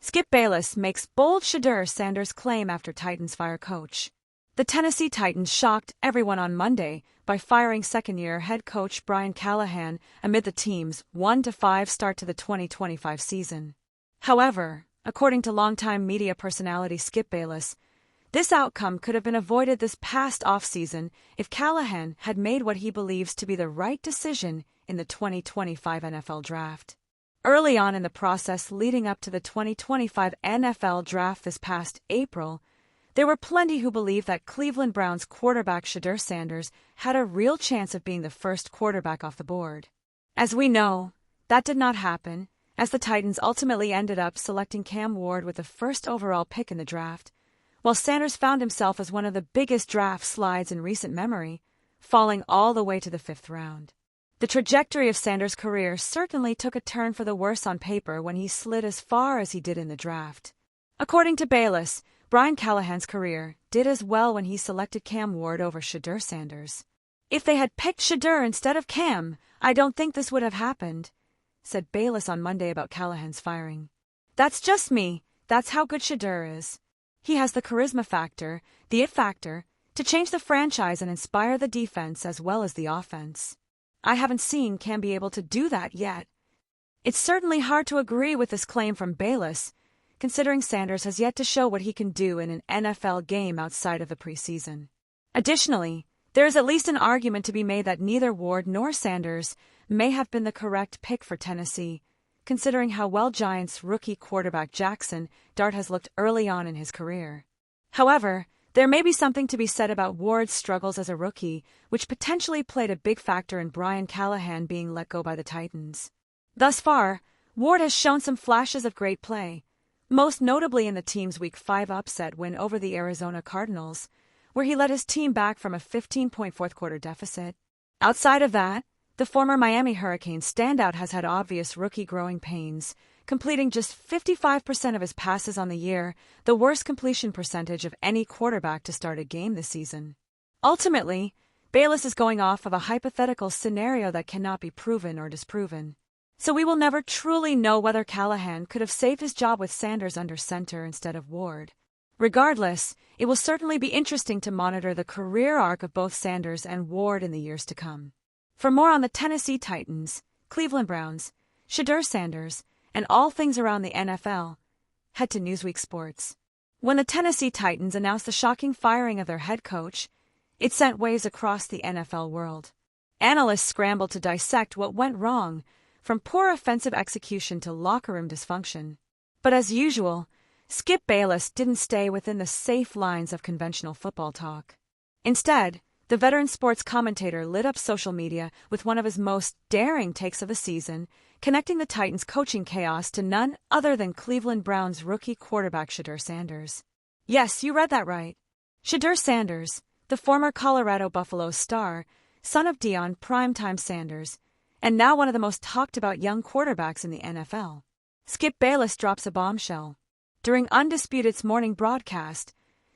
Skip Bayless makes bold Shedeur Sanders claim after Titans fire coach. The Tennessee Titans shocked everyone on Monday by firing second-year head coach Brian Callahan amid the team's 1-5 start to the 2025 season. However, according to longtime media personality Skip Bayless, this outcome could have been avoided this past offseason if Callahan had made what he believes to be the right decision in the 2025 NFL Draft. Early on in the process leading up to the 2025 NFL Draft this past April, there were plenty who believed that Cleveland Browns quarterback Shedeur Sanders had a real chance of being the first quarterback off the board. As we know, that did not happen, as the Titans ultimately ended up selecting Cam Ward with the first overall pick in the draft, while Sanders found himself as one of the biggest draft slides in recent memory, falling all the way to the 5th round. The trajectory of Sanders' career certainly took a turn for the worse on paper when he slid as far as he did in the draft. According to Bayless, Brian Callahan's career did as well when he selected Cam Ward over Shedeur Sanders. "If they had picked Shedeur instead of Cam, I don't think this would have happened," said Bayless on Monday about Callahan's firing. "That's just me. That's how good Shedeur is. He has the charisma factor, the it factor, to change the franchise and inspire the defense as well as the offense. I haven't seen Cam be able to do that yet." It's certainly hard to agree with this claim from Bayless, considering Sanders has yet to show what he can do in an NFL game outside of the preseason. Additionally, there is at least an argument to be made that neither Ward nor Sanders may have been the correct pick for Tennessee, considering how well Giants rookie quarterback Jackson Dart has looked early on in his career. However, there may be something to be said about Ward's struggles as a rookie, which potentially played a big factor in Brian Callahan being let go by the Titans. Thus far, Ward has shown some flashes of great play, most notably in the team's Week 5 upset win over the Arizona Cardinals, where he led his team back from a 15-point fourth-quarter deficit. Outside of that, the former Miami Hurricane standout has had obvious rookie growing pains, completing just 55% of his passes on the year, the worst completion percentage of any quarterback to start a game this season. Ultimately, Bayless is going off of a hypothetical scenario that cannot be proven or disproven. So we will never truly know whether Callahan could have saved his job with Sanders under center instead of Ward. Regardless, it will certainly be interesting to monitor the career arc of both Sanders and Ward in the years to come. For more on the Tennessee Titans, Cleveland Browns, Shedeur Sanders, and all things around the NFL, head to Newsweek Sports. When the Tennessee Titans announced the shocking firing of their head coach, it sent waves across the NFL world. Analysts scrambled to dissect what went wrong, from poor offensive execution to locker room dysfunction. But as usual, Skip Bayless didn't stay within the safe lines of conventional football talk. Instead, the veteran sports commentator lit up social media with one of his most daring takes of the season, connecting the Titans' coaching chaos to none other than Cleveland Browns rookie quarterback Shedeur Sanders. Yes, you read that right. Shedeur Sanders, the former Colorado Buffaloes star, son of Deion Primetime Sanders, and now one of the most talked-about young quarterbacks in the NFL. Skip Bayless drops a bombshell. During Undisputed's morning broadcast,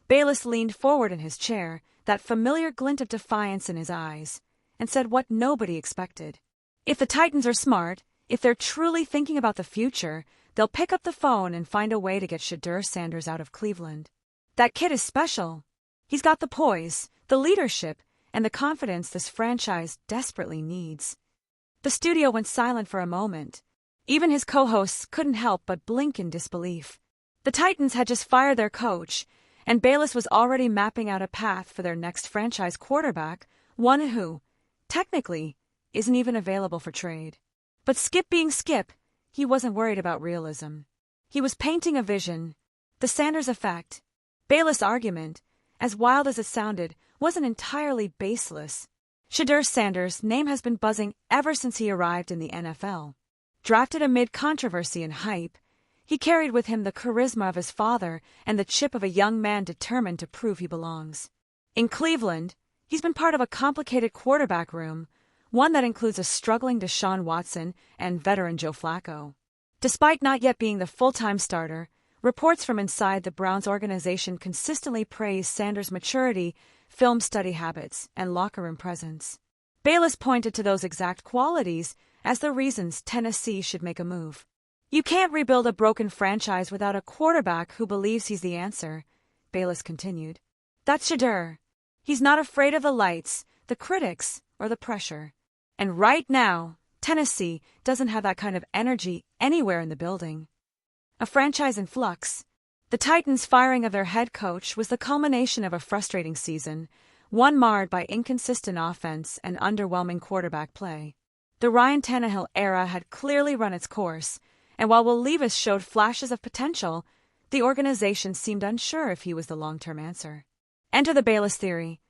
Bayless leaned forward in his chair, that familiar glint of defiance in his eyes, and said what nobody expected. If the Titans are smart, if they're truly thinking about the future, they'll pick up the phone and find a way to get Shedeur Sanders out of Cleveland. That kid is special. He's got the poise, the leadership, and the confidence this franchise desperately needs. The studio went silent for a moment. Even his co-hosts couldn't help but blink in disbelief. The Titans had just fired their coach, and Bayless was already mapping out a path for their next franchise quarterback, one who, technically, isn't even available for trade. But Skip being Skip, he wasn't worried about realism. He was painting a vision, the Sanders effect. Bayless' argument, as wild as it sounded, wasn't entirely baseless. Shedeur Sanders' name has been buzzing ever since he arrived in the NFL. Drafted amid controversy and hype, he carried with him the charisma of his father and the chip of a young man determined to prove he belongs. In Cleveland, he's been part of a complicated quarterback room, one that includes a struggling Deshaun Watson and veteran Joe Flacco. Despite not yet being the full-time starter, reports from inside the Browns organization consistently praise Sanders' maturity, film study habits, and locker room presence. Bayless pointed to those exact qualities as the reasons Tennessee should make a move. You can't rebuild a broken franchise without a quarterback who believes he's the answer, Bayless continued. That's Shedeur. He's not afraid of the lights, the critics, or the pressure. And right now, Tennessee doesn't have that kind of energy anywhere in the building. A franchise in flux. The Titans' firing of their head coach was the culmination of a frustrating season, one marred by inconsistent offense and underwhelming quarterback play. The Ryan Tannehill era had clearly run its course, and while Will Levis showed flashes of potential, the organization seemed unsure if he was the long-term answer. Enter the Bayless theory,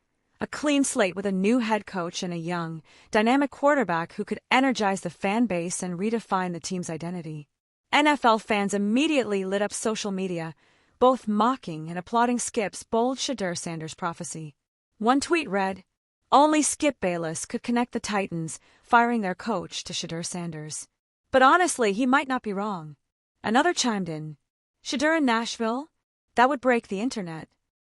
a clean slate with a new head coach and a young, dynamic quarterback who could energize the fan base and redefine the team's identity. NFL fans immediately lit up social media, both mocking and applauding Skip's bold Shedeur Sanders prophecy. One tweet read, "Only Skip Bayless could connect the Titans, firing their coach, to Shedeur Sanders." But honestly, he might not be wrong. Another chimed in, "Shedeur in Nashville? That would break the internet.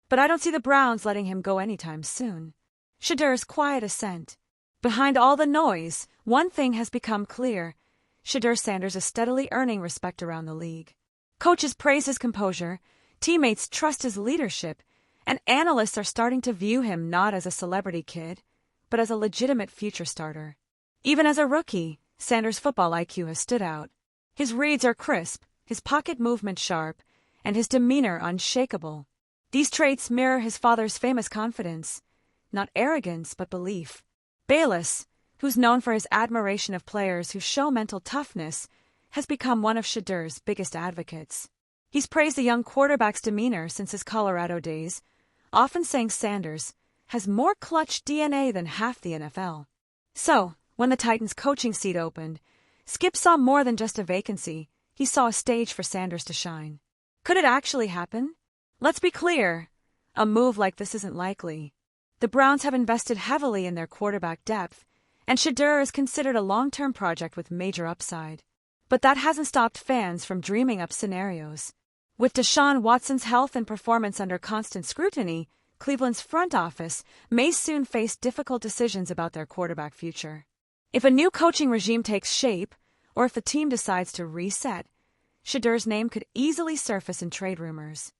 But I don't see the Browns letting him go anytime soon." Shedeur's quiet assent. Behind all the noise, one thing has become clear. Shedeur Sanders is steadily earning respect around the league. Coaches praise his composure, teammates trust his leadership, and analysts are starting to view him not as a celebrity kid, but as a legitimate future starter. Even as a rookie, Sanders' football IQ has stood out. His reads are crisp, his pocket movement sharp, and his demeanor unshakable. These traits mirror his father's famous confidence, not arrogance but belief. Bayless, who's known for his admiration of players who show mental toughness, has become one of Shedeur's biggest advocates. He's praised the young quarterback's demeanor since his Colorado days, often saying Sanders has more clutch DNA than half the NFL. So, when the Titans' coaching seat opened, Skip saw more than just a vacancy. He saw a stage for Sanders to shine. Could it actually happen? Let's be clear, a move like this isn't likely. The Browns have invested heavily in their quarterback depth, and Shedeur is considered a long-term project with major upside. But that hasn't stopped fans from dreaming up scenarios. With Deshaun Watson's health and performance under constant scrutiny, Cleveland's front office may soon face difficult decisions about their quarterback future. If a new coaching regime takes shape, or if the team decides to reset, Shedeur's name could easily surface in trade rumors.